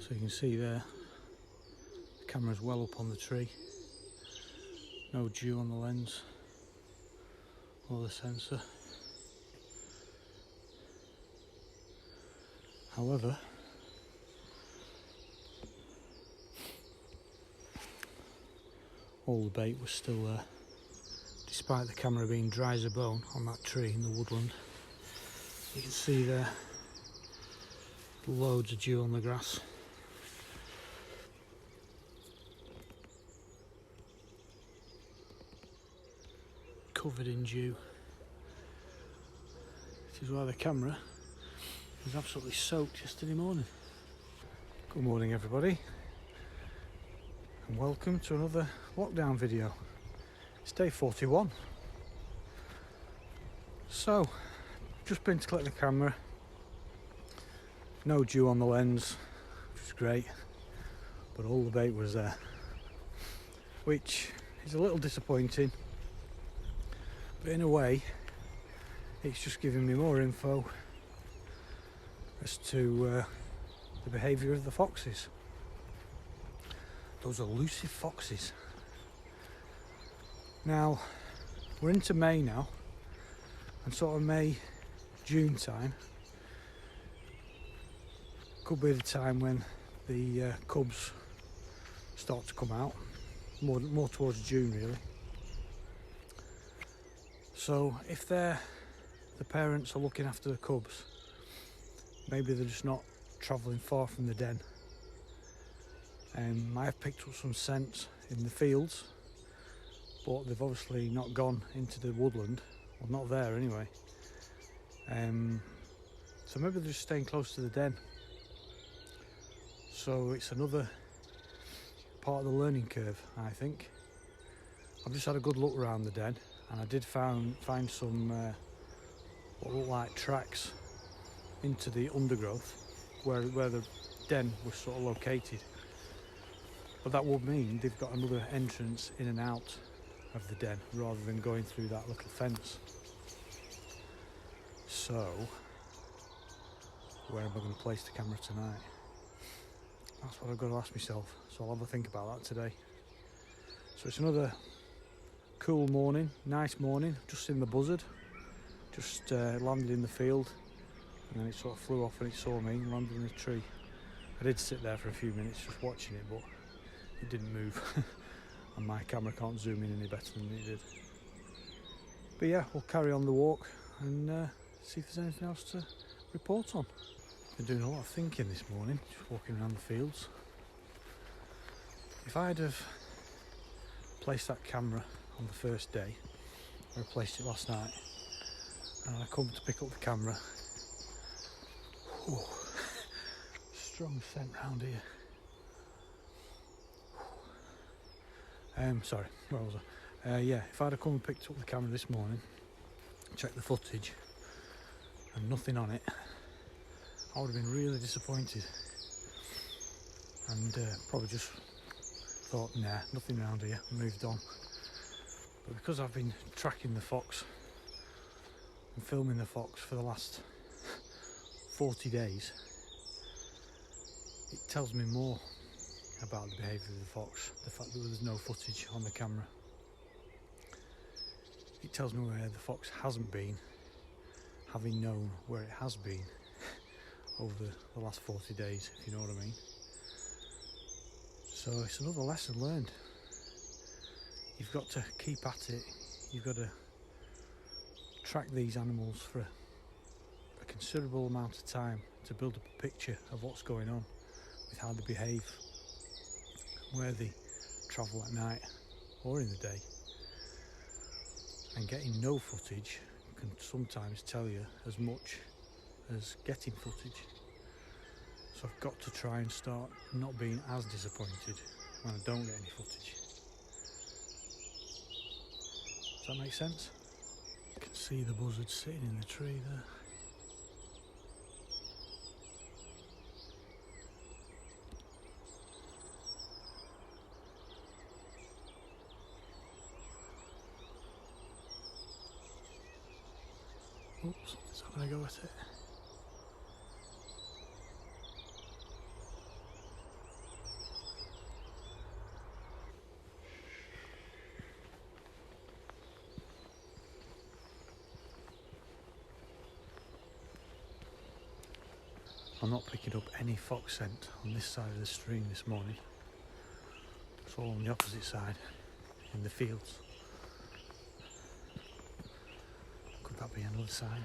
So you can see there, the camera's well up on the tree, no dew on the lens or the sensor. However, all the bait was still there, despite the camera being dry as a bone on that tree in the woodland. You can see there, loads of dew on the grass. Covered in dew. This is why the camera was absolutely soaked yesterday morning. Good morning everybody, and welcome to another lockdown video. It's day 41. So, just been to collect the camera. No dew on the lens, which is great, but all the bait was there, which is a little disappointing. But in a way, it's just giving me more info as to the behaviour of the foxes. Those elusive foxes. Now, we're into May now, and sort of May, June time could be the time when the cubs start to come out, more towards June really. So if the parents are looking after the cubs, maybe they're just not travelling far from the den. I have picked up some scent in the fields, but they've obviously not gone into the woodland, well, not there anyway. So maybe they're just staying close to the den. So it's another part of the learning curve, I think. I've just had a good look around the den, and I did find some what look like tracks into the undergrowth where the den was sort of located. But that would mean they've got another entrance in and out of the den rather than going through that little fence. So, where am I going to place the camera tonight? That's what I've got to ask myself, so I'll have a think about that today. So it's another cool morning, nice morning. Just seen the buzzard, just landed in the field, and then it sort of flew off and it saw me and landed in a tree. I did sit there for a few minutes just watching it, but it didn't move and my camera can't zoom in any better than it did. But yeah, we'll carry on the walk and see if there's anything else to report on. Been doing a lot of thinking this morning, just walking around the fields. If I'd have placed that camera on the first day, I replaced it last night, and I come to pick up the camera, strong scent round here. Sorry, where was I? Yeah, if I'd have come and picked up the camera this morning, checked the footage, and nothing on it, I would have been really disappointed, and probably just thought, nah, nothing around here, and moved on. But because I've been tracking the fox and filming the fox for the last 40 days, it tells me more about the behaviour of the fox, the fact that there's no footage on the camera. It tells me where the fox hasn't been, having known where it has been over the last 40 days, if you know what I mean. So it's another lesson learned. You've got to keep at it. You've got to track these animals for a considerable amount of time to build up a picture of what's going on with how they behave, where they travel at night or in the day. And getting no footage can sometimes tell you as much as getting footage. So I've got to try and start not being as disappointed when I don't get any footage. Does that make sense? You can see the buzzard sitting in the tree there. Oops, is that going to go at it? I'm not picking up any fox scent on this side of the stream this morning. It's all on the opposite side, in the fields. Could that be another sign?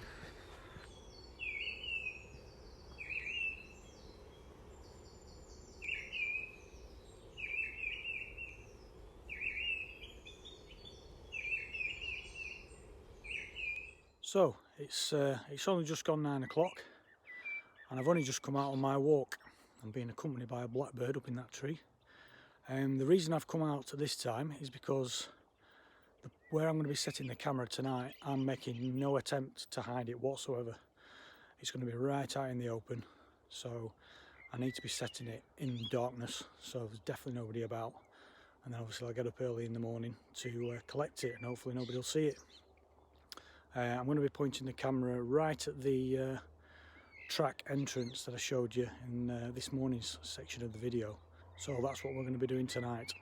So it's only just gone 9 o'clock and I've only just come out on my walk. I'm being accompanied by a blackbird up in that tree. The reason I've come out at this time is because where I'm going to be setting the camera tonight, I'm making no attempt to hide it whatsoever. It's going to be right out in the open, so I need to be setting it in darkness, so there's definitely nobody about. And then obviously I'll get up early in the morning to collect it, and hopefully nobody will see it. I'm going to be pointing the camera right at the track entrance that I showed you in this morning's section of the video. So that's what we're going to be doing tonight.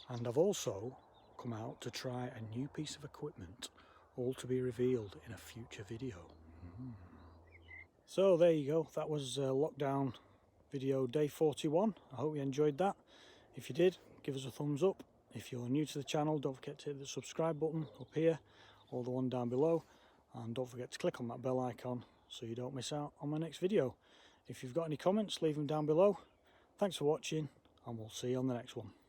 And I've also come out to try a new piece of equipment, all to be revealed in a future video. So there you go, that was lockdown video day 41. I hope you enjoyed that. If you did, give us a thumbs up. If you're new to the channel, don't forget to hit the subscribe button up here or the one down below, and don't forget to click on that bell icon so you don't miss out on my next video. If you've got any comments, leave them down below. Thanks for watching, and we'll see you on the next one.